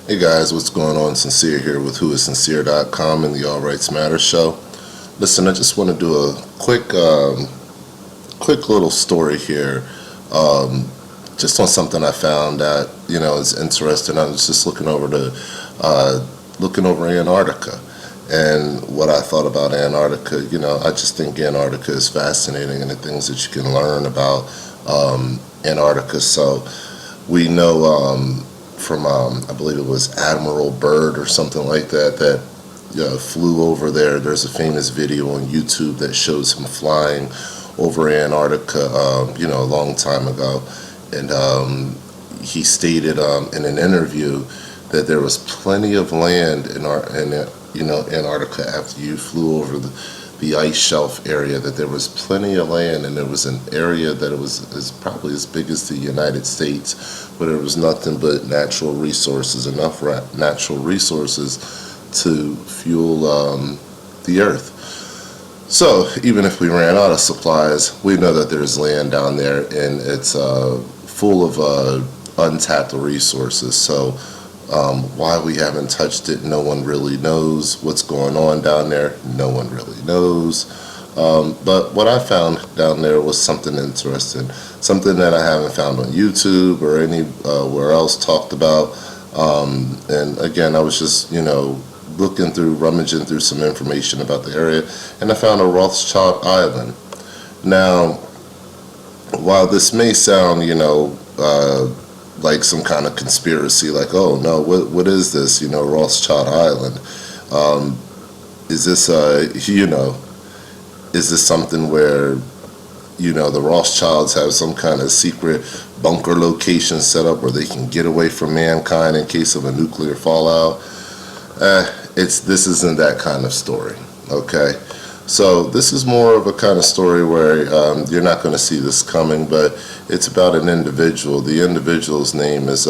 Hey guys, what's going on? Sincere here with whoissincere.com and the All Rights Matter show. Listen, I just want to do a quick little story here, just on something I found that is interesting. I was just looking over Antarctica, and what I thought about Antarctica. I just think Antarctica is fascinating, and the things that you can learn about Antarctica. So we know. From I believe it was Admiral Byrd or something like that flew over there. There's a famous video on YouTube that shows him flying over Antarctica a long time ago, and he stated in an interview that there was plenty of land in Antarctica after you flew over the ice shelf area, that there was plenty of land, and there was an area that is probably as big as the United States, where there was nothing but natural resources, enough natural resources to fuel the earth. So even if we ran out of supplies, we know that there's land down there, and it's full of untapped resources. So why we haven't touched it, no one really knows. What's going on down there, no one really knows. But what I found down there was something interesting, something that I haven't found on YouTube or anywhere else talked about. And again, I was just rummaging through some information about the area, and I found a Rothschild Island. Now, while this may sound like some kind of conspiracy, like, oh no, what is this, Rothschild Island? Is this is this something where the Rothschilds have some kind of secret bunker location set up where they can get away from mankind in case of a nuclear fallout? This isn't that kind of story, okay? So this is more of a kind of story where you're not going to see this coming, but it's about an individual. The individual's name is,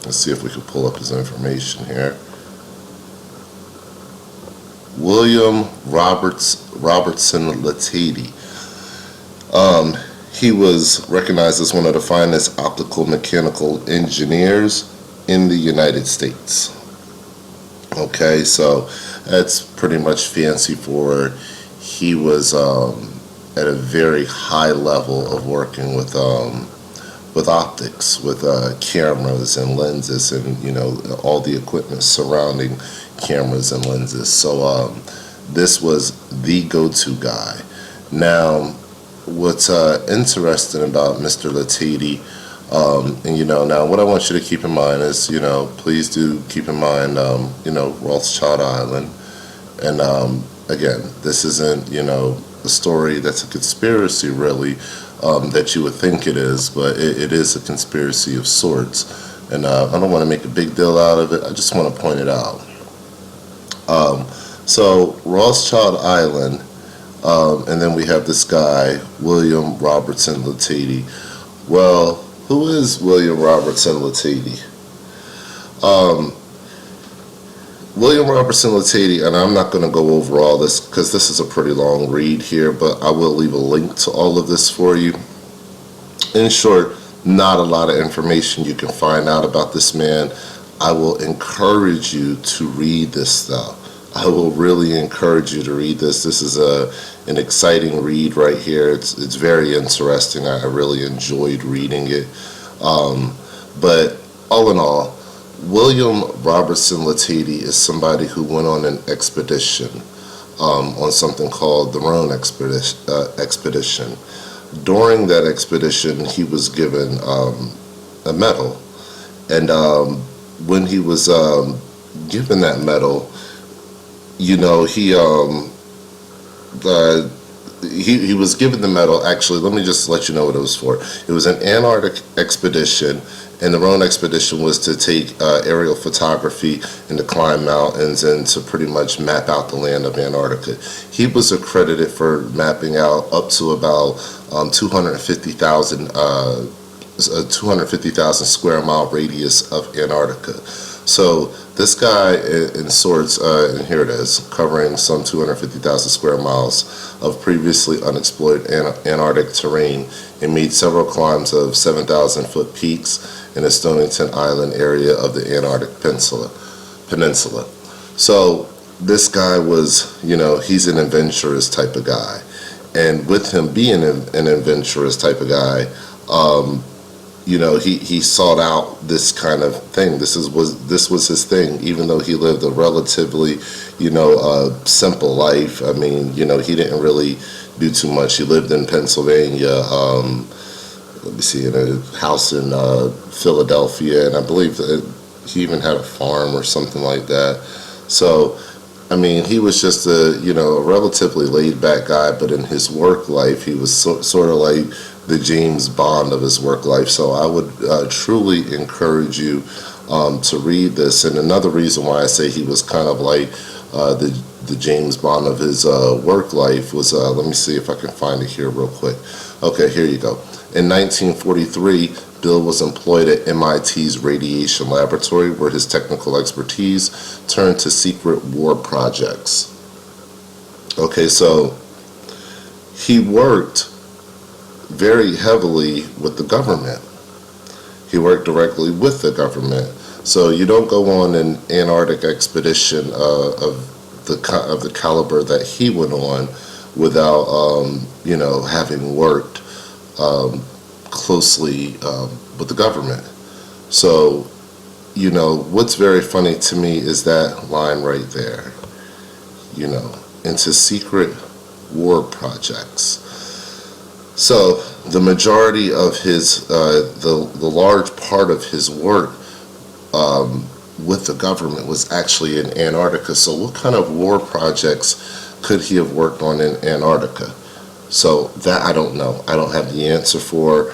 let's see if we can pull up his information here. William Robertson Latady. He was recognized as one of the finest optical mechanical engineers in the United States. Okay, so that's pretty much fancy for he was at a very high level of working with optics, with cameras and lenses, and all the equipment surrounding cameras and lenses. So this was the go-to guy. Now, what's interesting about Mr. Latady, and now what I want you to keep in mind is, please do keep in mind, Rothschild Island. And again, this isn't, a story that's a conspiracy, really, that you would think it is, but it is a conspiracy of sorts. And I don't want to make a big deal out of it. I just want to point it out. So Rothschild Island, and then we have this guy, William Robertson Latady. Well, who is William Robertson Latady? William Robertson Latady, and I'm not going to go over all this because this is a pretty long read here, but I will leave a link to all of this for you. In short, not a lot of information you can find out about this man. I will encourage you to read this though. I will really encourage you to read this. This is an exciting read right here. It's very interesting. I really enjoyed reading it. But all in all, William Robertson Latady is somebody who went on an expedition, on something called the Rhone expedition. During that expedition, he was given a medal, and when he was given that medal, he was given the medal. Actually, let me just let you know what it was for. It was an Antarctic expedition, and the Rhone expedition was to take aerial photography and to climb mountains and to pretty much map out the land of Antarctica. He was accredited for mapping out up to about 250,000 square mile radius of Antarctica. So this guy in sorts, and here it is, covering some 250,000 square miles of previously unexplored Antarctic terrain, and made several climbs of 7,000-foot peaks in the Stonington Island area of the Antarctic Peninsula. So this guy was, he's an adventurous type of guy. And with him being an adventurous type of guy, he sought out this kind of thing. This was his thing, even though he lived a relatively, simple life. I mean, he didn't really do too much. He lived in Pennsylvania, let me see, in a house in Philadelphia, and I believe that he even had a farm or something like that. So, I mean, he was just a relatively laid-back guy, but in his work life, he was sort of like the James Bond of his work life. So I would truly encourage you to read this. And another reason why I say he was kind of like the James Bond of his work life was, let me see if I can find it here real quick. Okay, here you go. In 1943, Bill was employed at MIT's radiation laboratory, where his technical expertise turned to secret war projects. Okay, so he worked very heavily with the government. He worked directly with the government. So you don't go on an Antarctic expedition of the caliber that he went on without having worked closely with the government. So what's very funny to me is that line right there, into secret war projects. So the majority of his the large part of his work with the government was actually in Antarctica. So what kind of war projects could he have worked on in Antarctica? So that I don't know. I don't have the answer for.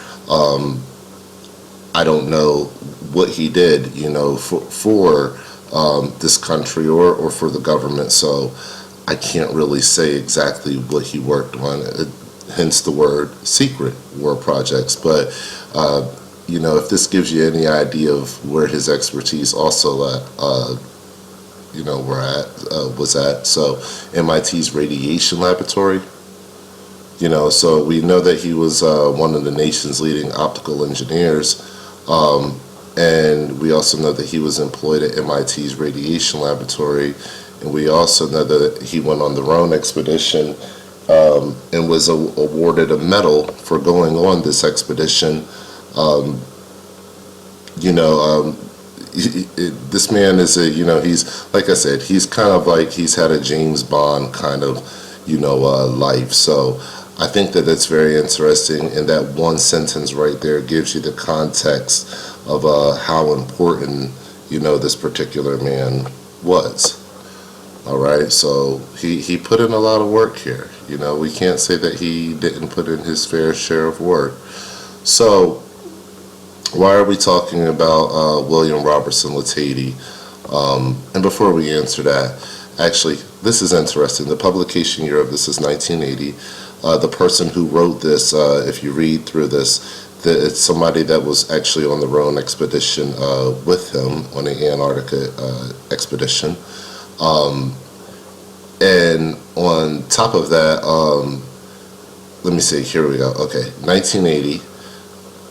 I don't know what he did, for this country or for the government. So I can't really say exactly what he worked on. Hence the word secret war projects. But if this gives you any idea of where his expertise also was at. So MIT's radiation laboratory. So we know that he was one of the nation's leading optical engineers, and we also know that he was employed at MIT's radiation laboratory, and we also know that he went on the Rhone expedition and was awarded a medal for going on this expedition. This man is he's, like I said, he's kind of like, he's had a James Bond kind of, life. So I think that it's very interesting, and that one sentence right there gives you the context of how important, this particular man was. All right, so he put in a lot of work here. We can't say that he didn't put in his fair share of work. So why are we talking about William Robertson Latady? And before we answer that, actually, this is interesting. The publication year of this is 1980. The person who wrote this, if you read through this, it's somebody that was actually on the Rhone expedition with him on the Antarctica expedition. And on top of that, let me see, here we go. Okay, 1980,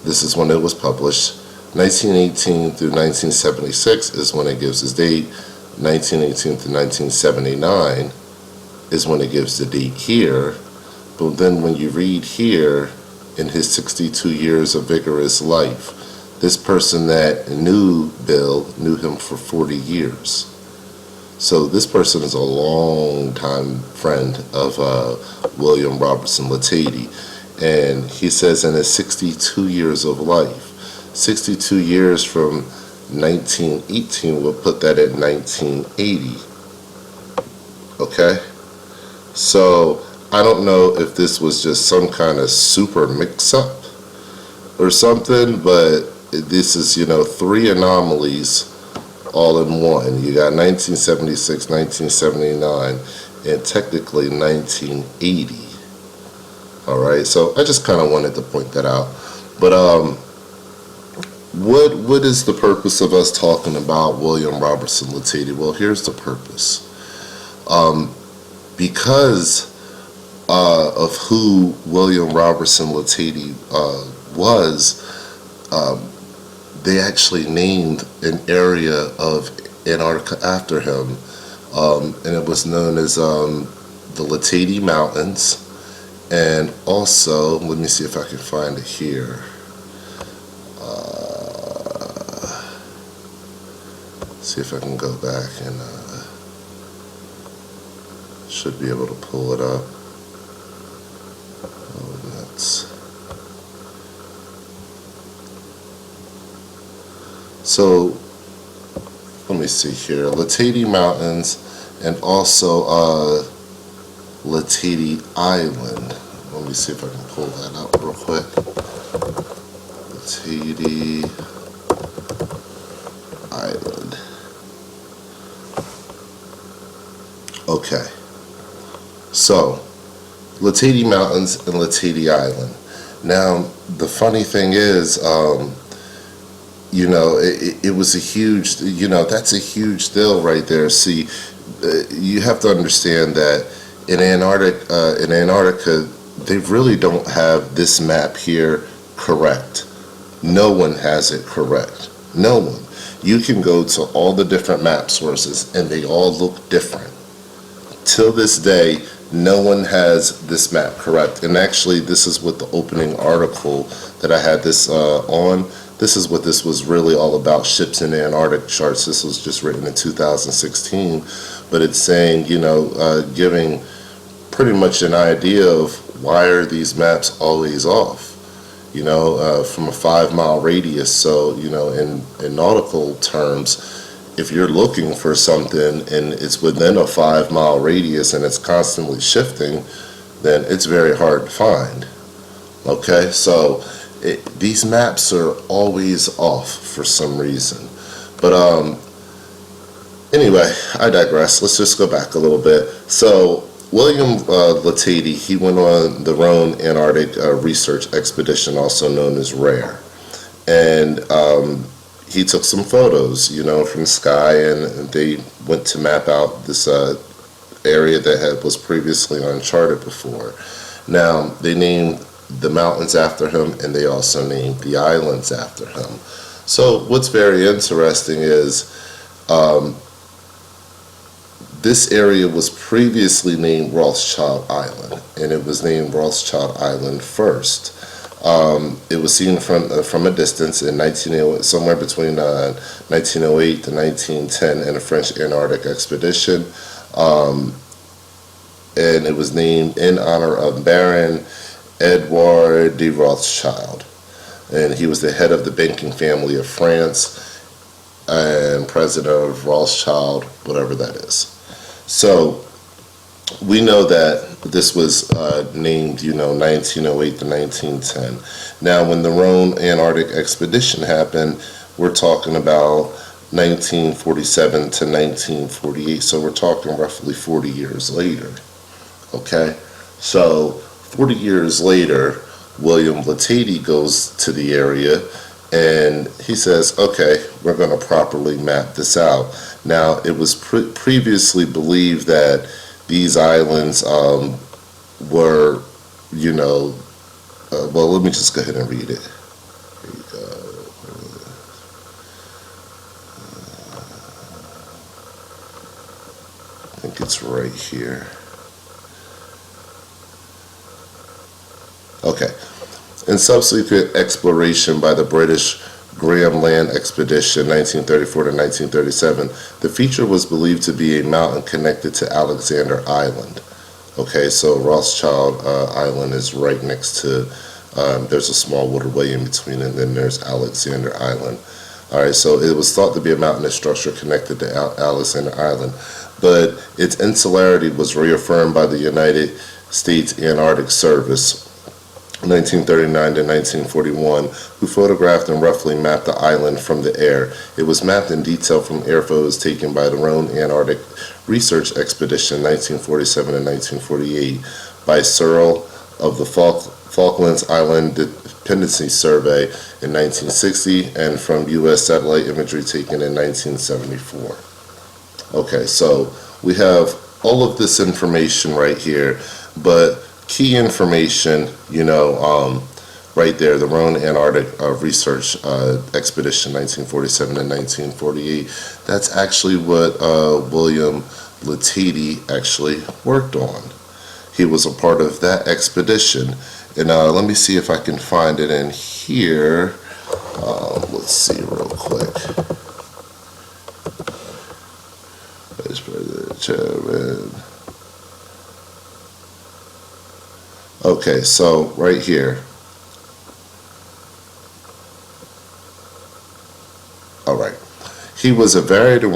this is when it was published. 1918 through 1976 is when it gives its date. 1918 through 1979 is when it gives the date here. But then when you read here, in his 62 years of vigorous life, this person that knew Bill knew him for 40 years. So this person is a long-time friend of William Robertson Latady. And he says in his 62 years of life, 62 years from 1918, we'll put that at 1980. Okay? So I don't know if this was just some kind of super mix-up or something, but this is, 3 anomalies all in one. You got 1976, 1979, and technically 1980. All right, so I just kind of wanted to point that out. But what is the purpose of us talking about William Robertson Latady? Well, here's the purpose. Because of who William Robertson Latady was, they actually named an area of Antarctica after him, and it was known as the Latady Mountains. And also, let me see if I can find it here. See if I can go back and should be able to pull it up. Oh, nuts. So, let me see here. Latady Mountains and also Latady Island. Let me see if I can pull that up real quick. Latady Island. Okay. So, Latady Mountains and Latady Island. Now, the funny thing is, you know, it was a huge, you know, that's a huge deal right there. See, you have to understand that in Antarctica, they really don't have this map here correct. No one has it correct. No one. You can go to all the different map sources and they all look different. Till this day, no one has this map correct. And actually, this is what the opening article that I had this on. This is what this was really all about, ships in the Antarctic charts. This was just written in 2016. But it's saying, you know, giving pretty much an idea of why are these maps always off. You know, from a 5-mile radius. So, you know, in nautical terms, if you're looking for something and it's within a 5-mile radius and it's constantly shifting, then it's very hard to find. Okay, so these maps are always off for some reason. But anyway, I digress. Let's just go back a little bit. So William Latady, he went on the Rhone Antarctic Research Expedition, also known as RARE. And he took some photos, you know, from the sky, and they went to map out this area that was previously uncharted before. Now, they named the mountains after him, and they also named the islands after him. So what's very interesting is this area was previously named Rothschild Island, and it was named Rothschild Island first. It was seen from a distance in 1908, somewhere between 1908 to 1910 in a French Antarctic expedition, and it was named in honor of Baron Edouard de Rothschild, and he was the head of the banking family of France and president of Rothschild, whatever that is. So we know that this was named, you know, 1908 to 1910. Now, when the Rhone Antarctic expedition happened, we're talking about 1947 to 1948. So we're talking roughly 40 years later. Okay, so 40 years later, William Latady goes to the area and he says, okay, we're going to properly map this out. Now, it was previously believed that these islands were, you know, well, let me just go ahead and read it. Here you go. I think it's right here. Okay. In subsequent exploration by the British Graham Land Expedition 1934 to 1937, the feature was believed to be a mountain connected to Alexander Island. Okay, so Rothschild Island is right next to, there's a small waterway in between, and then there's Alexander Island. All right, so it was thought to be a mountainous structure connected to Alexander Island, but its insularity was reaffirmed by the United States Antarctic Service 1939 to 1941, who photographed and roughly mapped the island from the air. It was mapped in detail from air photos taken by the Rhone Antarctic Research Expedition 1947 and 1948 by Searle of the Falklands Island Dependency Survey in 1960 and from U.S. satellite imagery taken in 1974. Okay, so we have all of this information right here, but key information, right there, the Roan Antarctic Research Expedition 1947 and 1948, that's actually what William Latady actually worked on. He was a part of that expedition. And let me see if I can find it in here. Let's see real quick. Vice President, Chairman. Okay, so right here. All right. He was a varied and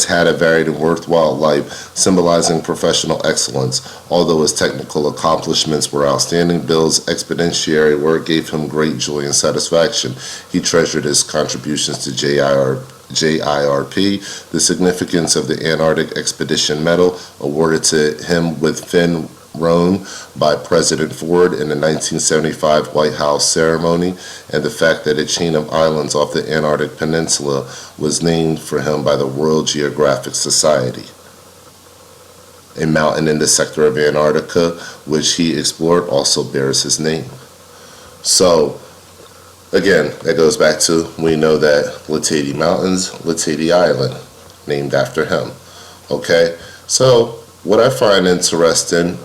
had a varied and worthwhile life, symbolizing professional excellence. Although his technical accomplishments were outstanding, Bill's expeditionary work gave him great joy and satisfaction. He treasured his contributions to JIRP, the significance of the Antarctic Expedition Medal, awarded to him with Finn Roan by President Ford in the 1975 White House ceremony, and the fact that a chain of islands off the Antarctic Peninsula was named for him by the World Geographic Society. A mountain in the sector of Antarctica, which he explored, also bears his name. So, again, that goes back to, we know that Latady Mountains, Latady Island, named after him. Okay, so what I find interesting,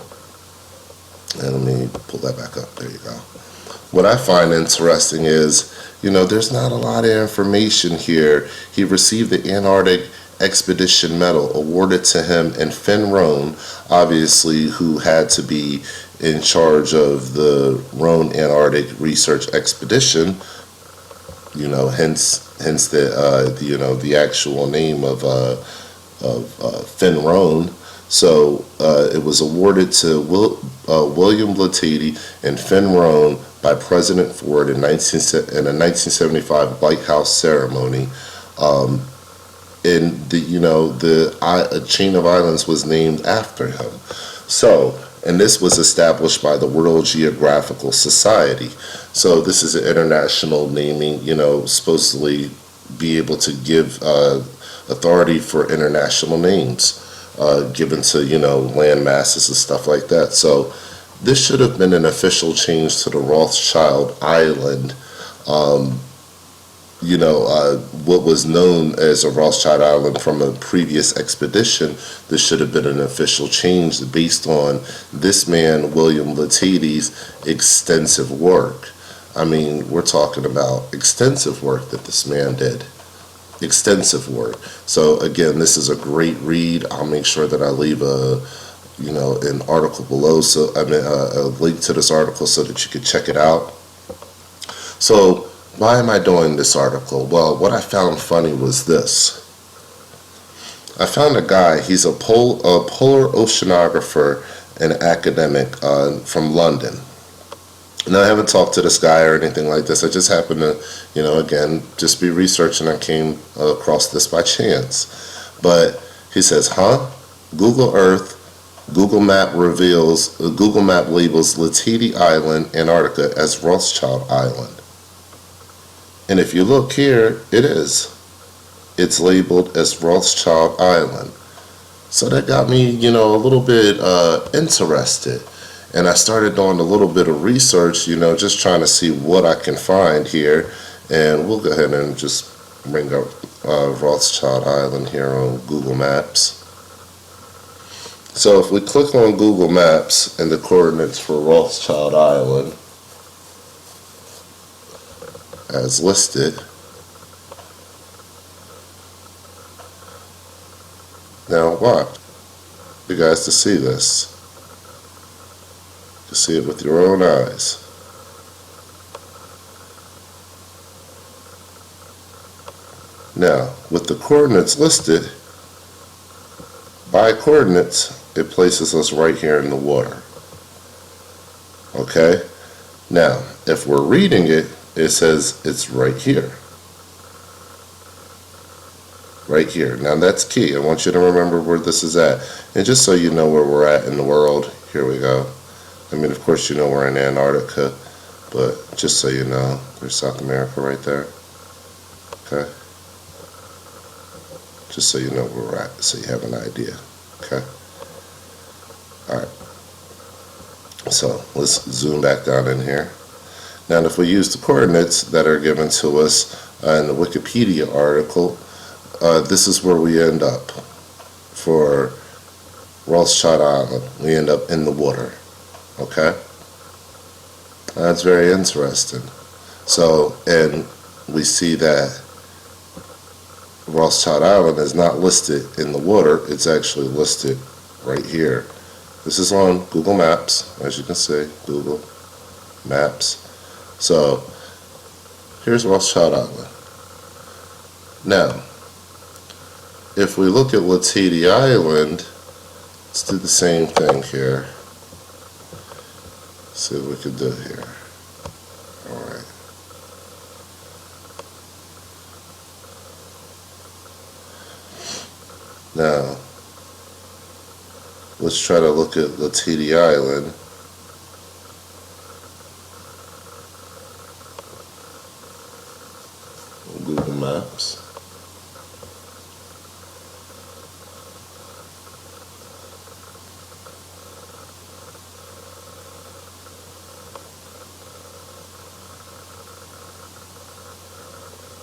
and let me pull that back up, there you go. What I find interesting is, there's not a lot of information here. He received the Antarctic Expedition Medal awarded to him, and Finn Roan, obviously, who had to be in charge of the Roan Antarctic Research Expedition, hence the actual name of Finn Roan. So it was awarded to William Latady and Finn Roan by President Ford in a 1975 White House ceremony. And a chain of islands was named after him. So, and this was established by the World Geographical Society. So this is an international naming, supposedly be able to give authority for international names. Given to, land masses and stuff like that. So this should have been an official change to the Rothschild Island. What was known as a Rothschild Island from a previous expedition, this should have been an official change based on this man, William Latady's extensive work. I mean, we're talking about extensive work that this man did. Extensive work. So again, this is a great read. I'll make sure that I leave an article below, a link to this article so that you can check it out. So why am I doing this article? Well, what I found funny was this. I found a guy, he's a polar oceanographer and academic from London. Now, I haven't talked to this guy or anything like this. I just happened to, again, just be researching. I came across this by chance. But he says, Google Earth, Google Map labels Latady Island, Antarctica as Rothschild Island. And if you look here, it is. It's labeled as Rothschild Island. So that got me, a little bit interested. And I started doing a little bit of research, just trying to see what I can find here. And we'll go ahead and just bring up Rothschild Island here on Google Maps. So if we click on Google Maps and the coordinates for Rothschild Island as listed, now watch. You guys to see this. To see it with your own eyes. Now, with the coordinates listed, by coordinates, it places us right here in the water. Okay? Now, if we're reading it, it says it's right here. Right here. Now, that's key. I want you to remember where this is at. And just so you know where we're at in the world, here we go. I mean, of course, you know we're in Antarctica, but just so you know, there's South America right there. Okay? Just so you know where we're at, so you have an idea. Okay? Alright. So, let's zoom back down in here. Now, if we use the coordinates that are given to us in the Wikipedia article, this is where we end up for Rothschild Island. We end up in the water. Okay? That's very interesting. So, and we see that Rothschild Island is not listed in the water. It's actually listed right here. This is on Google Maps, as you can see, Google Maps. So, here's Rothschild Island. Now, if we look at Latady Island, let's do the same thing here. See what we can do here. Alright. Now, let's try to look at Latady Island. Google Maps.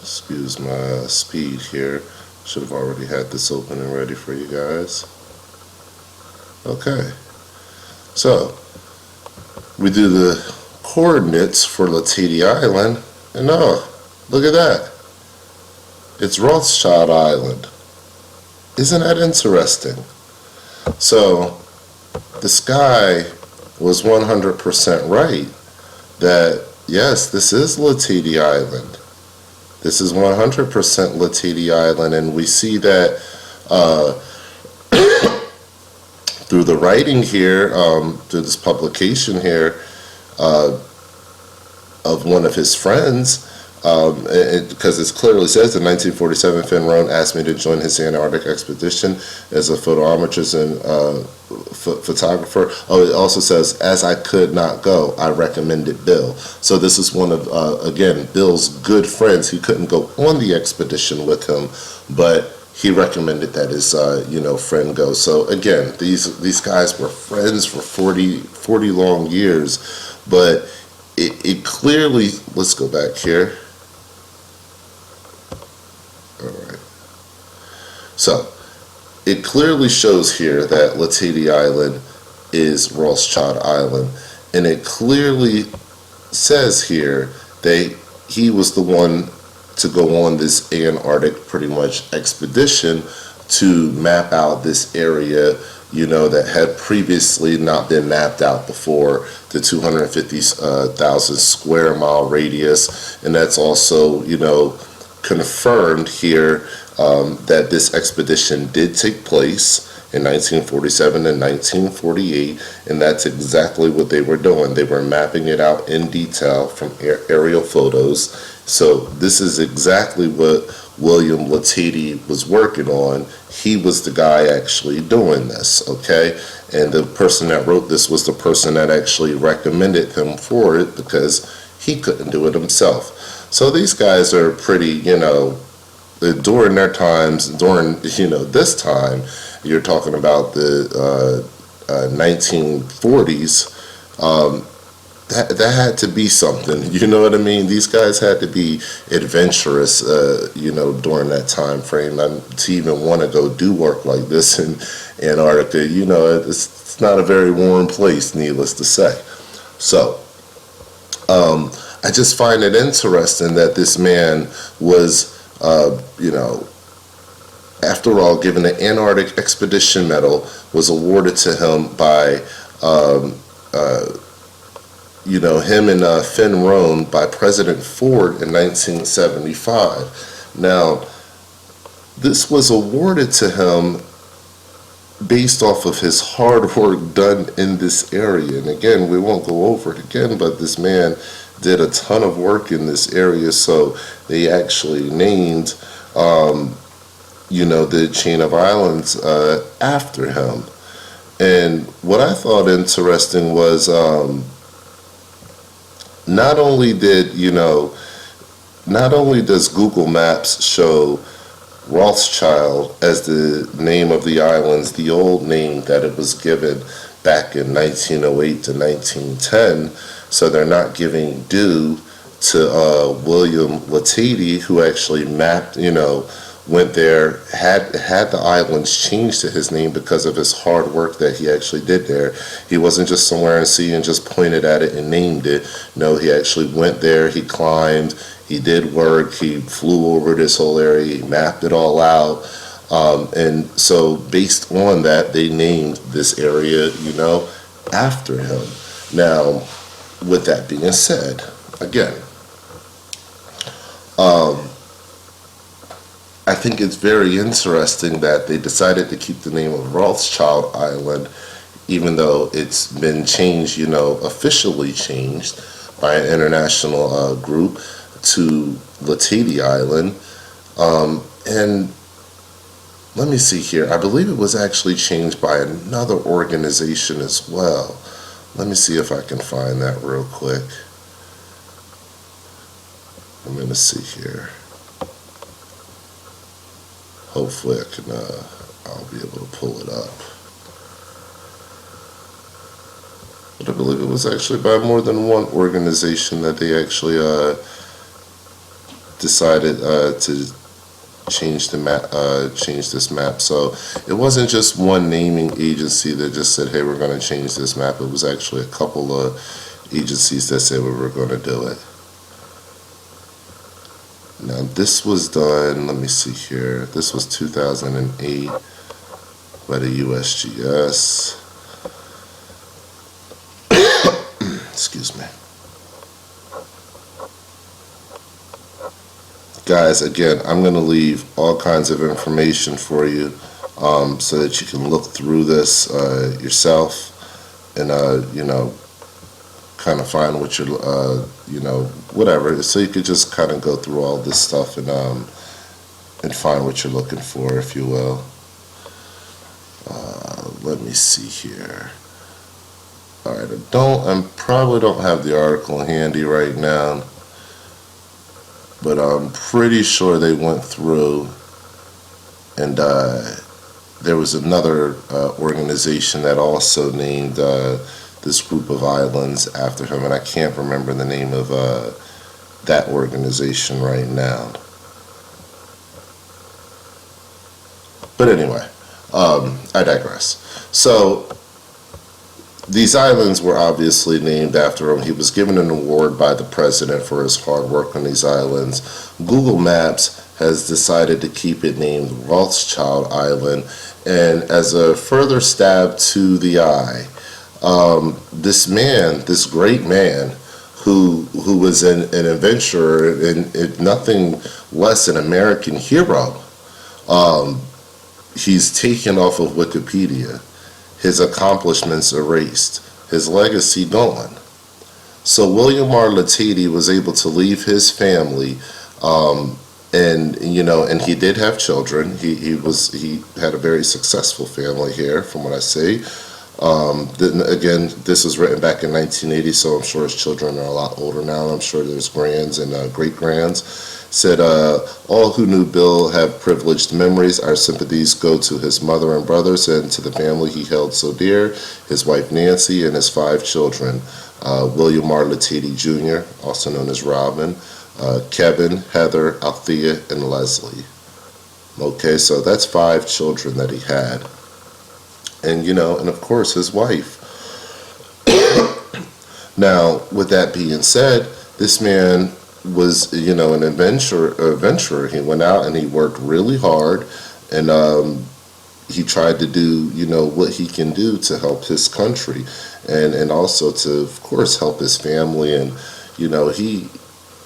Excuse my speed here. Should have already had this open and ready for you guys. Okay. So, we do the coordinates for Latady Island, and oh, look at that. It's Rothschild Island. Isn't that interesting? So, this guy was 100% right that, yes, this is Latady Island. This is 100% Latady Island, and we see that through the writing here, through this publication here of one of his friends, because it clearly says in 1947, Finn Rohn asked me to join his Antarctic expedition as a photometrist and photographer. Oh, it also says, as I could not go, I recommended Bill. So this is one of, again, Bill's good friends. He couldn't go on the expedition with him, but he recommended that his, friend go. So again, these guys were friends for 40 long years, but it clearly, let's go back here. All right. So, it clearly shows here that Latady Island is Rothschild Island, and it clearly says here that he was the one to go on this Antarctic pretty much expedition to map out this area, that had previously not been mapped out before, the 250,000 square mile radius, and that's also, confirmed here that this expedition did take place in 1947 and 1948, and that's exactly what they were doing. They were mapping it out in detail from aerial photos. So this is exactly what William Latady was working on. He was the guy actually doing this, okay? And the person that wrote this was the person that actually recommended him for it because he couldn't do it himself. So these guys are pretty, during their times, during, this time, you're talking about the 1940s, that had to be something, you know what I mean? These guys had to be adventurous, during that time frame. To even want to go do work like this in Antarctica, it's not a very warm place, needless to say. So, I just find it interesting that this man was, after all, given the Antarctic Expedition Medal, was awarded to him by, him and Finn Rohn by President Ford in 1975. Now, this was awarded to him based off of his hard work done in this area. And again, we won't go over it again, but this man did a ton of work in this area, so they actually named, the chain of islands after him. And what I thought interesting was not only did, not only does Google Maps show Rothschild as the name of the islands, the old name that it was given back in 1908 to 1910, so they're not giving due to William Latady, who actually mapped, went there, had the islands changed to his name because of his hard work that he actually did there. He wasn't just somewhere in sea and just pointed at it and named it. No, he actually went there, he climbed, he did work, he flew over this whole area, he mapped it all out. And so based on that, they named this area, after him. Now, with that being said, again, I think it's very interesting that they decided to keep the name of Rothschild Island, even though it's been changed, officially changed by an international group to Latady Island. And let me see here. I believe it was actually changed by another organization as well. Let me see if I can find that real quick. I'm going to see here. Hopefully I'll be able to pull it up. But I believe it was actually by more than one organization that they actually decided to change the map, change this map. So it wasn't just one naming agency that just said, "Hey, we're going to change this map." It was actually a couple of agencies that said we were going to do it. Now this was done, let me see here, this was 2008 by the USGS. Excuse me. Guys, again, I'm going to leave all kinds of information for you so that you can look through this yourself and, kind of find what you're, whatever. So you could just kind of go through all this stuff and find what you're looking for, if you will. Let me see here. All right, I probably don't have the article handy right now, but I'm pretty sure they went through and there was another organization that also named this group of islands after him, and I can't remember the name of that organization right now. But anyway, I digress. So these islands were obviously named after him. He was given an award by the president for his hard work on these islands. Google Maps has decided to keep it named Rothschild Island, and as a further stab to the eye, this man, this great man, who was an adventurer and nothing less an American hero, he's taken off of Wikipedia. His accomplishments erased, his legacy gone. So William R. Latady was able to leave his family, and he did have children. He had a very successful family here, from what I see. Then again, this was written back in 1980, so I'm sure his children are a lot older now. I'm sure there's grands and great-grands. Said, all who knew Bill have privileged memories. Our sympathies go to his mother and brothers and to the family he held so dear, his wife Nancy and his 5 children. William R. Latady Jr., also known as Robin, Kevin, Heather, Althea, and Leslie. Okay, so that's 5 children that he had. And, and of course his wife. Now, with that being said, this man was, an adventurer. He went out and he worked really hard, and he tried to do, what he can do to help his country, and also to, of course, help his family. And,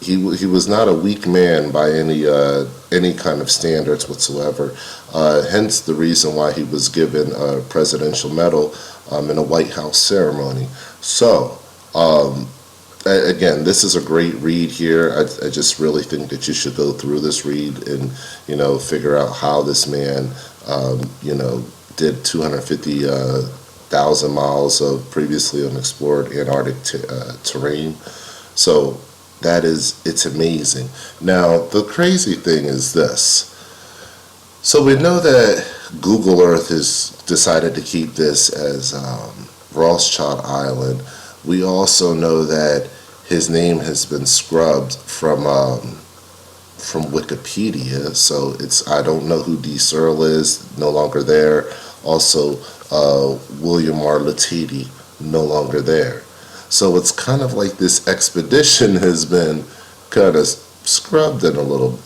he was not a weak man by any kind of standards whatsoever. Hence the reason why he was given a presidential medal in a White House ceremony. So, again, this is a great read here. I just really think that you should go through this read and, figure out how this man, did 250 1,000 miles of previously unexplored Antarctic terrain. So it's amazing. Now, the crazy thing is this. So we know that Google Earth has decided to keep this as Rothschild Island. We also know that his name has been scrubbed from Wikipedia. So I don't know who D. Searle is, no longer there. Also, William R. Latady, no longer there. So it's kind of like this expedition has been kind of scrubbed in a little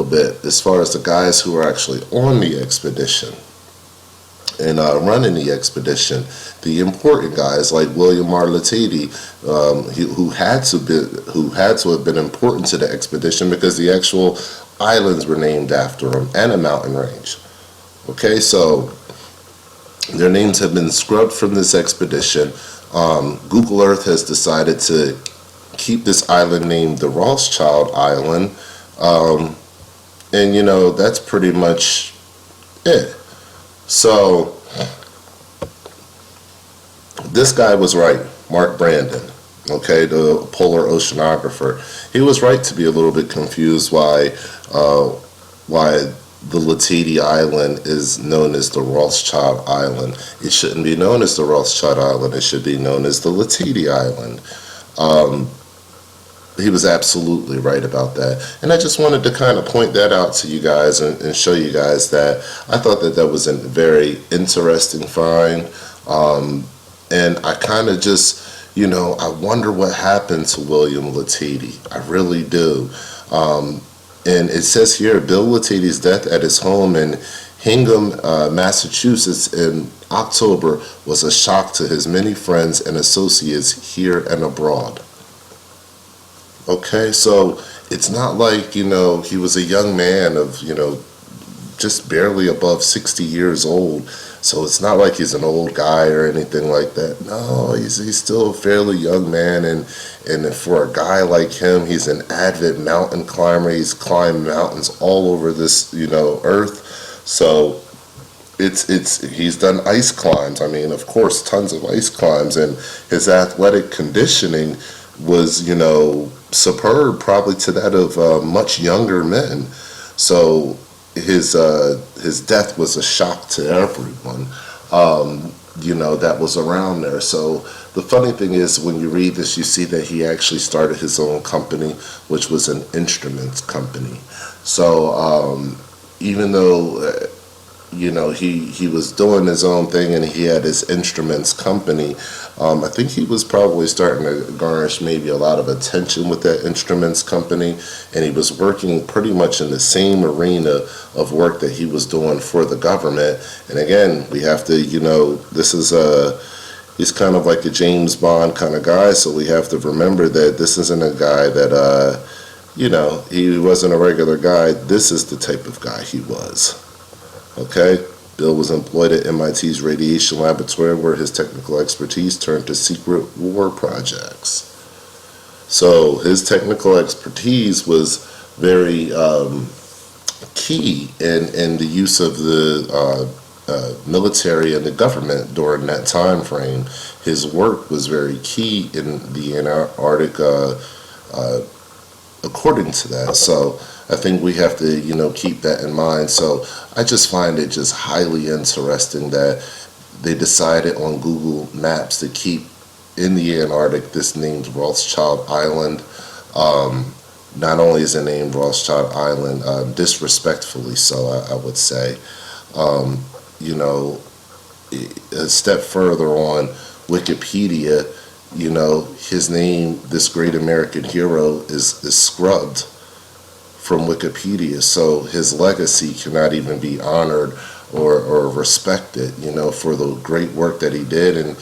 bit as far as the guys who are actually on the expedition and running the expedition. The important guys like William R. Latady, who had to have been important to the expedition because the actual islands were named after him and a mountain range. Okay, so their names have been scrubbed from this expedition. Google Earth has decided to keep this island named the Rothschild Island, and that's pretty much it. So this guy was right, Mark Brandon, okay, the polar oceanographer. He was right to be a little bit confused why the Latady Island is known as the Rothschild Island. It shouldn't be known as the Rothschild Island. It should be known as the Latady Island. He was absolutely right about that. And I just wanted to kind of point that out to you guys and show you guys that I thought that was a very interesting find. And I kind of just, I wonder what happened to William Latady. I really do. And it says here, Bill Latady's death at his home in Hingham, Massachusetts in October was a shock to his many friends and associates here and abroad. Okay, so it's not like, he was a young man of, just barely above 60 years old. So it's not like he's an old guy or anything like that. No, he's still a fairly young man, and for a guy like him, he's an avid mountain climber. He's climbed mountains all over this, earth. So he's done ice climbs. I mean, of course, tons of ice climbs, and his athletic conditioning was, superb, probably to that of much younger men. So his death was a shock to everyone, that was around there. So the funny thing is, when you read this, you see that he actually started his own company, which was an instruments company. So even though he was doing his own thing and he had his instruments company, I think he was probably starting to garnish maybe a lot of attention with that instruments company, and he was working pretty much in the same arena of work that he was doing for the government. And again, we have to, he's kind of like a James Bond kind of guy, so we have to remember that this isn't a guy that, he wasn't a regular guy. This is the type of guy he was. Okay, Bill was employed at MIT's radiation laboratory, where his technical expertise turned to secret war projects. So his technical expertise was very key in the use of the military and the government during that time frame. His work was very key in the Antarctic, according to that. So I think we have to, keep that in mind. So I just find it just highly interesting that they decided on Google Maps to keep in the Antarctic this named Rothschild Island. Not only is it named Rothschild Island, disrespectfully so, I would say. A step further on Wikipedia, his name, this great American hero, is scrubbed from Wikipedia, so his legacy cannot even be honored or respected, for the great work that he did, and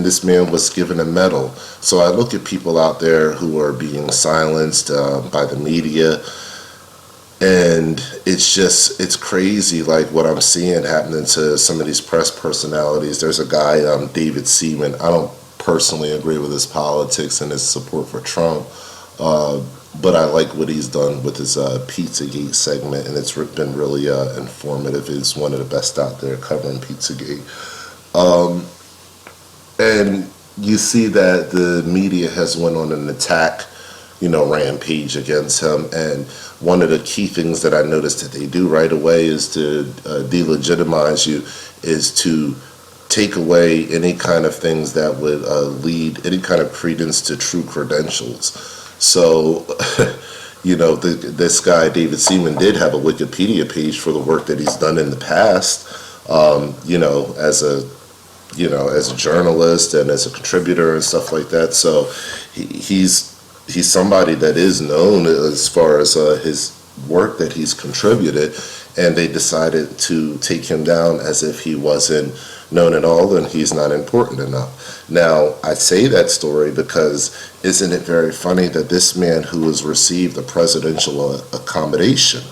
this man was given a medal. So I look at people out there who are being silenced by the media, and it's crazy, like what I'm seeing happening to some of these press personalities. There's a guy, David Seaman. I don't personally agree with his politics and his support for Trump, but I like what he's done with his Pizzagate segment, and it's been really informative. He's one of the best out there covering Pizzagate. And you see that the media has went on an attack, rampage against him. And one of the key things that I noticed that they do right away is to delegitimize you, is to take away any kind of things that would lead any kind of credence to true credentials. So, this guy, David Seaman, did have a Wikipedia page for the work that he's done in the past, as a journalist and as a contributor and stuff like that. So he's somebody that is known as far as his work that he's contributed, and they decided to take him down as if he wasn't known at all and he's not important enough. Now, I say that story because isn't it very funny that this man who has received a presidential accommodation,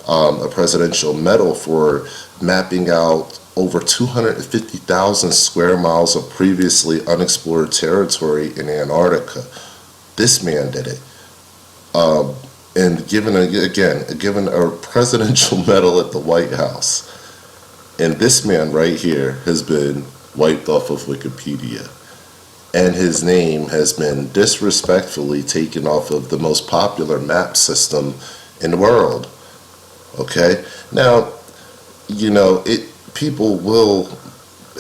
a presidential medal for mapping out over 250,000 square miles of previously unexplored territory in Antarctica. This man did it. And given a presidential medal at the White House. And this man right here has been wiped off of Wikipedia. And his name has been disrespectfully taken off of the most popular map system in the world. Okay? Now, people will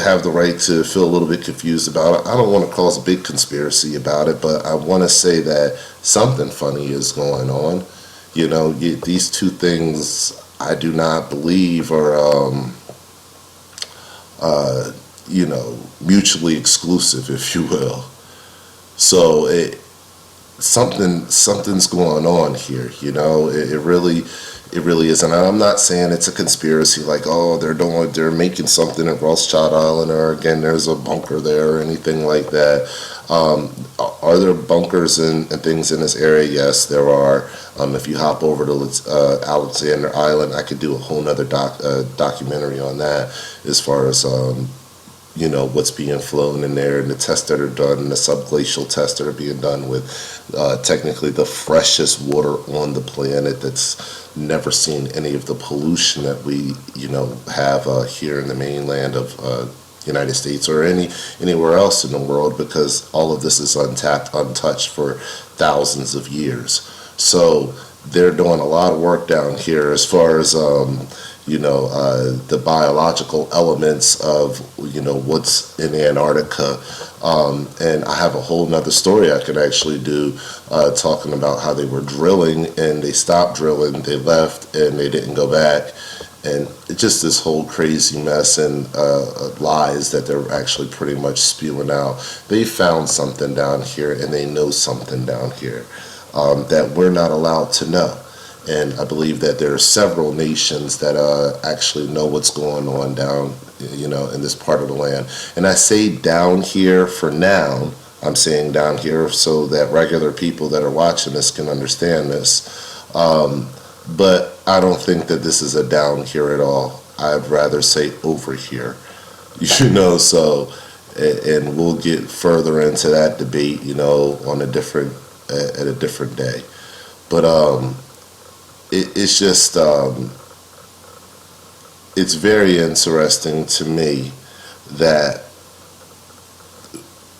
have the right to feel a little bit confused about it. I don't want to cause a big conspiracy about it, but I want to say that something funny is going on. These two things I do not believe are, mutually exclusive, if you will. So something's going on here. It really is, and I'm not saying it's a conspiracy like, oh, they're making something at Rothschild Island, or again, there's a bunker there, or anything like that. Are there bunkers and things in this area? Yes, there are. If you hop over to Alexander Island, I could do a whole nother documentary on that, as far as what's being flown in there, and the tests that are done, and the subglacial tests that are being done with technically the freshest water on the planet that's never seen any of the pollution that we have here in the mainland of United States or anywhere else in the world, because all of this is untapped, untouched for thousands of years. So they're doing a lot of work down here as far as the biological elements of what's in Antarctica, and I have a whole nother story I could actually do, talking about how they were drilling and they stopped drilling, they left and they didn't go back, and it's just this whole crazy mess and lies that they're actually pretty much spewing out. They found something down here, and they know something down here that we're not allowed to know. And I believe that there are several nations that actually know what's going on down, in this part of the land. And I say down here for now. I'm saying down here so that regular people that are watching this can understand this. But I don't think that this is a down here at all. I'd rather say over here, so, and we'll get further into that debate, on at a different day. But, it's just, it's very interesting to me that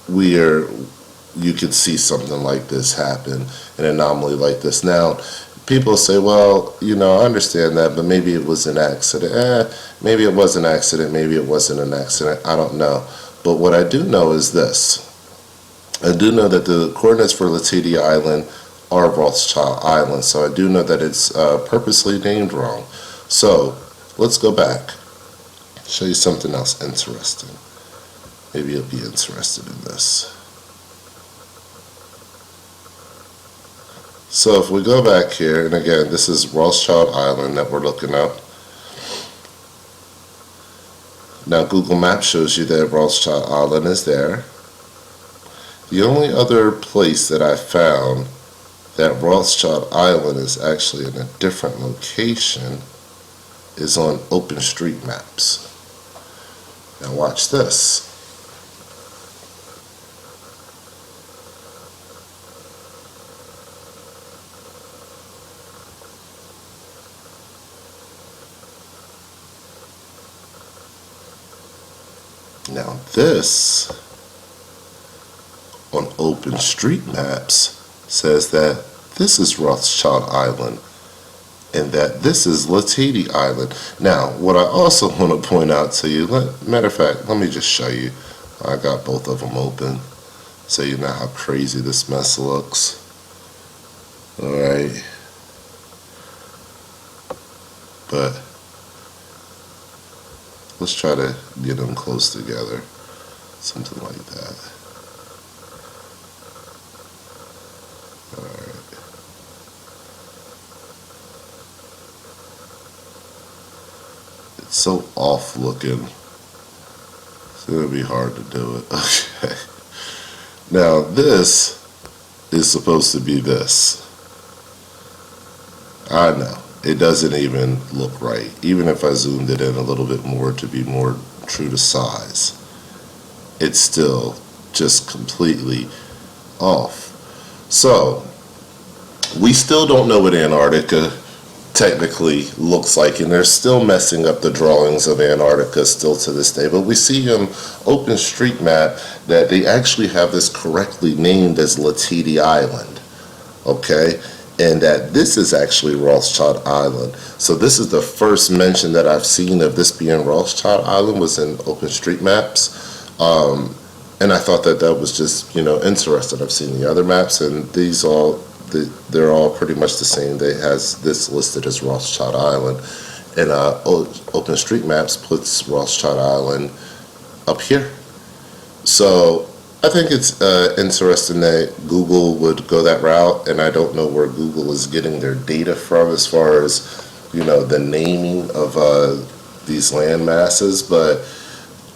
you could see something like this happen, an anomaly like this. Now, people say, well, I understand that, but maybe it was an accident. Maybe it was an accident, maybe it wasn't an accident, I don't know. But what I do know is this. I do know that the coordinates for Latady Island are Rothschild Island, so I do know that it's purposely named wrong. So let's go back, show you something else interesting. Maybe you'll be interested in this. So if we go back here, and again, this is Rothschild Island that we're looking up. Now Google Maps shows you that Rothschild Island is there. The only other place that I found that Rothschild Island is actually in a different location is on OpenStreetMaps. Now watch this. Now this on OpenStreetMaps says that this is Rothschild Island and that this is Latady Island. Now, what I also want to point out to you, matter of fact, let me just show you. I got both of them open so you know how crazy this mess looks. Alright. But let's try to get them close together. Something like that. Alright. It's so off looking. It's going to be hard to do it. Okay. Now this is supposed to be this. I know. It doesn't even look right. Even if I zoomed it in a little bit more to be more true to size, it's still just completely off. So, we still don't know what Antarctica technically looks like, and they're still messing up the drawings of Antarctica still to this day. But we see on OpenStreetMap that they actually have this correctly named as Latady Island. Okay? And that this is actually Rothschild Island. So this is the first mention that I've seen of this being Rothschild Island was in OpenStreetMaps. And I thought that that was just, interesting. I've seen the other maps, and these all, they're all pretty much the same. They has this listed as Rothschild Island. And OpenStreetMaps puts Rothschild Island up here. So I think it's interesting that Google would go that route, and I don't know where Google is getting their data from as far as, the naming of these land masses, but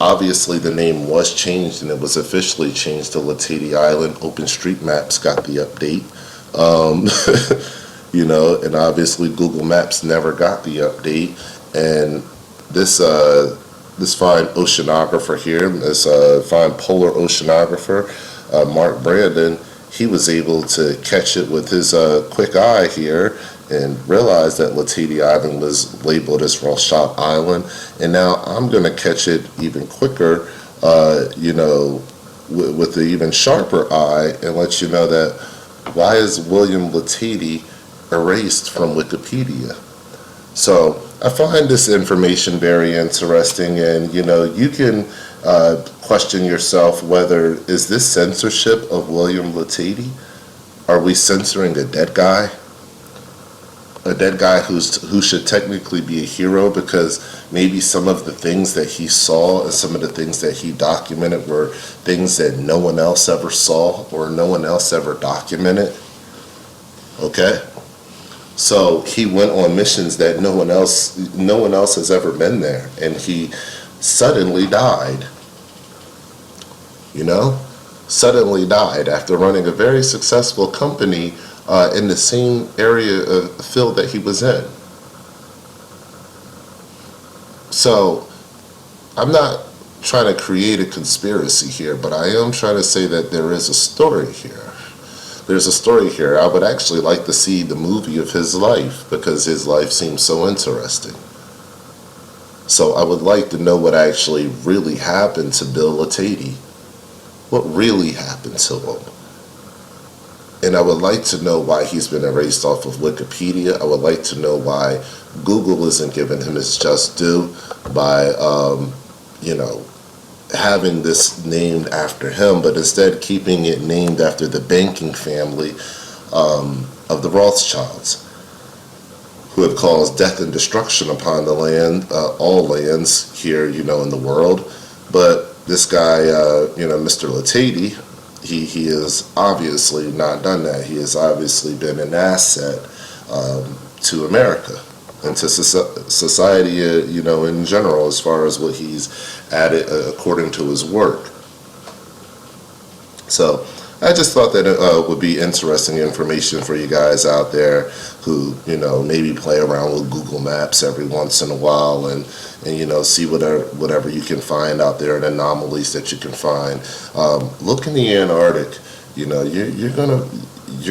obviously the name was changed, and it was officially changed to Latady Island. OpenStreetMaps got the update, and obviously Google Maps never got the update, and this fine oceanographer here, this fine polar oceanographer, Mark Brandon, he was able to catch it with his quick eye here and realize that Latady Island was labeled as Rothschild Island. And now I'm going to catch it even quicker, with an even sharper eye, and let you know that why is William Latady erased from Wikipedia? So I find this information very interesting, and you can question yourself whether is this censorship of William Latady? Are we censoring a dead guy? A dead guy who should technically be a hero, because maybe some of the things that he saw and some of the things that he documented were things that no one else ever saw or no one else ever documented. Okay? So he went on missions that no one else has ever been there, and he suddenly died. Suddenly died after running a very successful company in the same area field that he was in. So I'm not trying to create a conspiracy here, but I am trying to say that there is a story here. There's a story here. I would actually like to see the movie of his life, because his life seems so interesting. So I would like to know what actually really happened to Bill Latady. What really happened to him? And I would like to know why he's been erased off of Wikipedia. I would like to know why Google isn't giving him his just due by, having this named after him, but instead keeping it named after the banking family of the Rothschilds, who have caused death and destruction upon the land, all lands here, in the world. But this guy, Mr. Latady, he has obviously not done that. He has obviously been an asset to America and to society, in general, as far as what he's added according to his work. So I just thought that it would be interesting information for you guys out there who, maybe play around with Google Maps every once in a while and see whatever you can find out there and anomalies that you can find. Look in the Antarctic. You're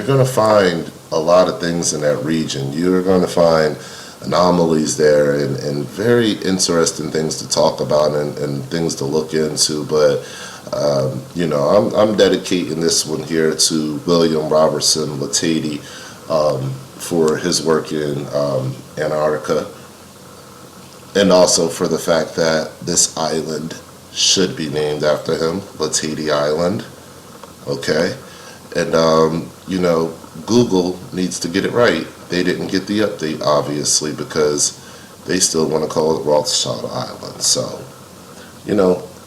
gonna find a lot of things in that region. You're gonna find anomalies there, and very interesting things to talk about, and things to look into. But I'm dedicating this one here to William Robertson Latady for his work in Antarctica, and also for the fact that this island should be named after him, Latady Island. Okay, and Google needs to get it right. They didn't get the update, obviously, because they still want to call it Rothschild Island. So,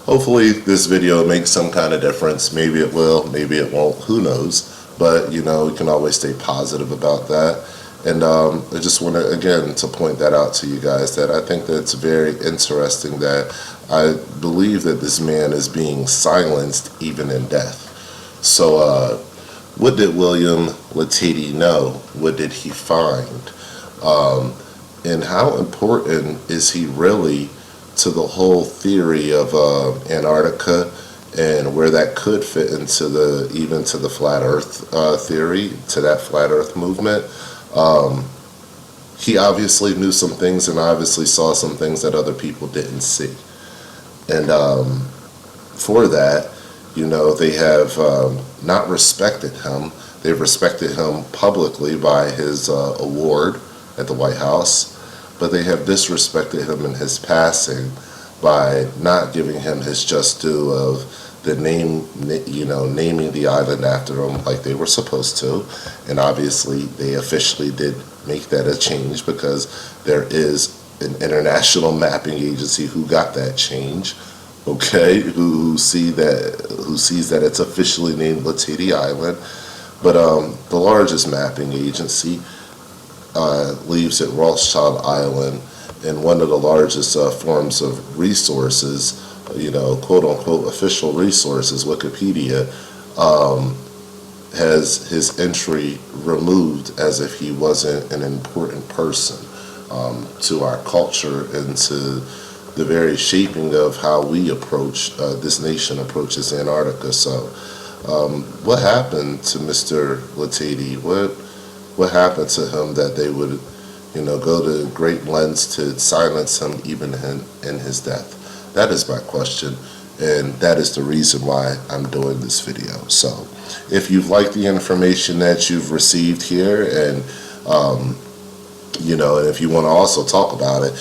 hopefully this video makes some kind of difference. Maybe it will, maybe it won't, who knows. But, we can always stay positive about that. And I just want to, again, to point that out to you guys, that I think that it's very interesting that I believe that this man is being silenced even in death. So, what did William Latady know? What did he find? And how important is he really to the whole theory of Antarctica, and where that could fit into even to the flat Earth theory, to that flat Earth movement? He obviously knew some things, and obviously saw some things that other people didn't see. And for that, they have not respected him. They've respected him publicly by his award at the White House, but they have disrespected him in his passing by not giving him his just due of the naming the island after him like they were supposed to. And obviously they officially did make that a change, because there is an international mapping agency who got that change. Okay, who sees that it's officially named Latady Island. But the largest mapping agency leaves it Rothschild Island, and one of the largest forms of resources, quote unquote official resources, Wikipedia, has his entry removed as if he wasn't an important person to our culture and to the very shaping of how we approach, this nation approaches Antarctica. So what happened to Mr. Latady? What happened to him that they would, go to great lengths to silence him even in his death? That is my question, and that is the reason why I'm doing this video. So if you've liked the information that you've received here, and and if you want to also talk about it,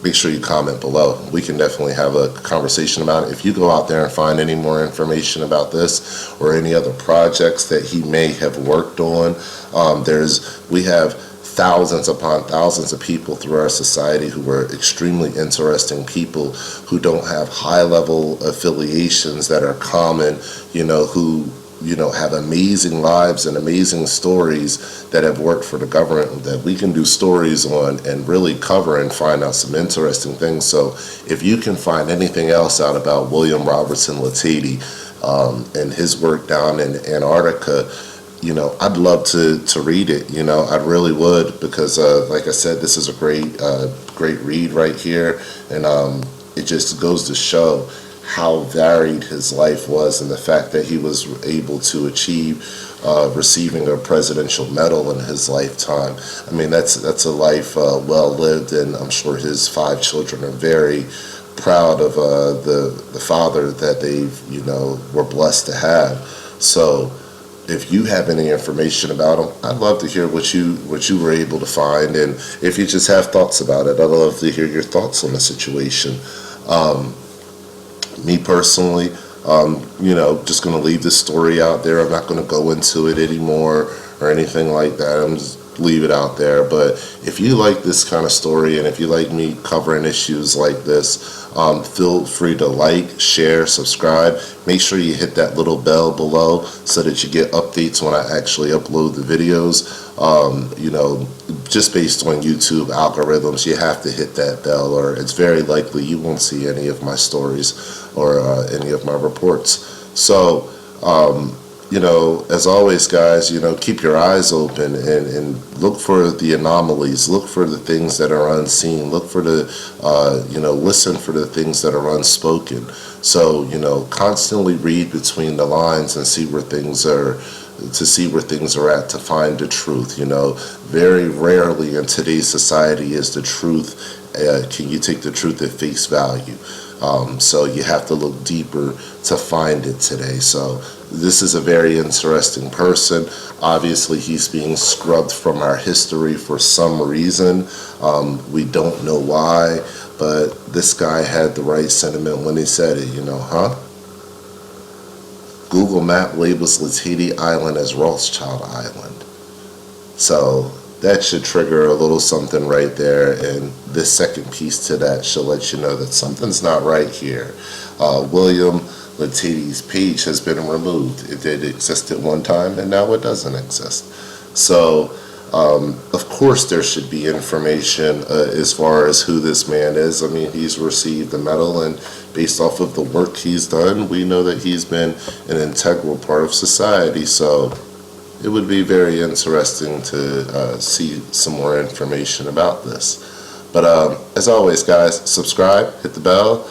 make sure you comment below. We can definitely have a conversation about it. If you go out there and find any more information about this or any other projects that he may have worked on, we have thousands upon thousands of people through our society who are extremely interesting people who don't have high-level affiliations that are common, who have amazing lives and amazing stories that have worked for the government that we can do stories on and really cover and find out some interesting things. So if you can find anything else out about William Robertson Latady and his work down in Antarctica, I'd love to read it. I really would, because like I said, this is a great read right here, and it just goes to show how varied his life was, and the fact that he was able to achieve receiving a presidential medal in his lifetime. I mean, that's a life well lived, and I'm sure his 5 children are very proud of the father that they were blessed to have. So if you have any information about him, I'd love to hear what you were able to find, and if you just have thoughts about it, I'd love to hear your thoughts on the situation. Me personally, just going to leave this story out there. I'm not going to go into it anymore or anything like that. I'm just leave it out there. But if you like this kind of story, and if you like me covering issues like this, feel free to like, share, subscribe. Make sure you hit that little bell below so that you get updates when I actually upload the videos. Just based on YouTube algorithms, you have to hit that bell, or it's very likely you won't see any of my stories or any of my reports. So, as always, guys, keep your eyes open and look for the anomalies, look for the things that are unseen, look for the, listen for the things that are unspoken. So, constantly read between the lines and see where things are to see where things are at, to find the truth. Very rarely in today's society is the truth, can you take the truth at face value. So you have to look deeper to find it today. So this is a very interesting person. Obviously, he's being scrubbed from our history for some reason. We don't know why, but this guy had the right sentiment when he said it, Google Map labels Latady Island as Rothschild Island. So that should trigger a little something right there, and this second piece to that should let you know that something's not right here. William Latady's page has been removed. It did exist at one time, and now it doesn't exist. So, of course there should be information as far as who this man is. I mean, he's received a medal, and based off of the work he's done, we know that he's been an integral part of society. So it would be very interesting to see some more information about this. But as always, guys, subscribe, hit the bell,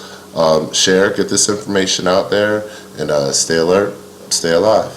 share, get this information out there, and stay alert, stay alive.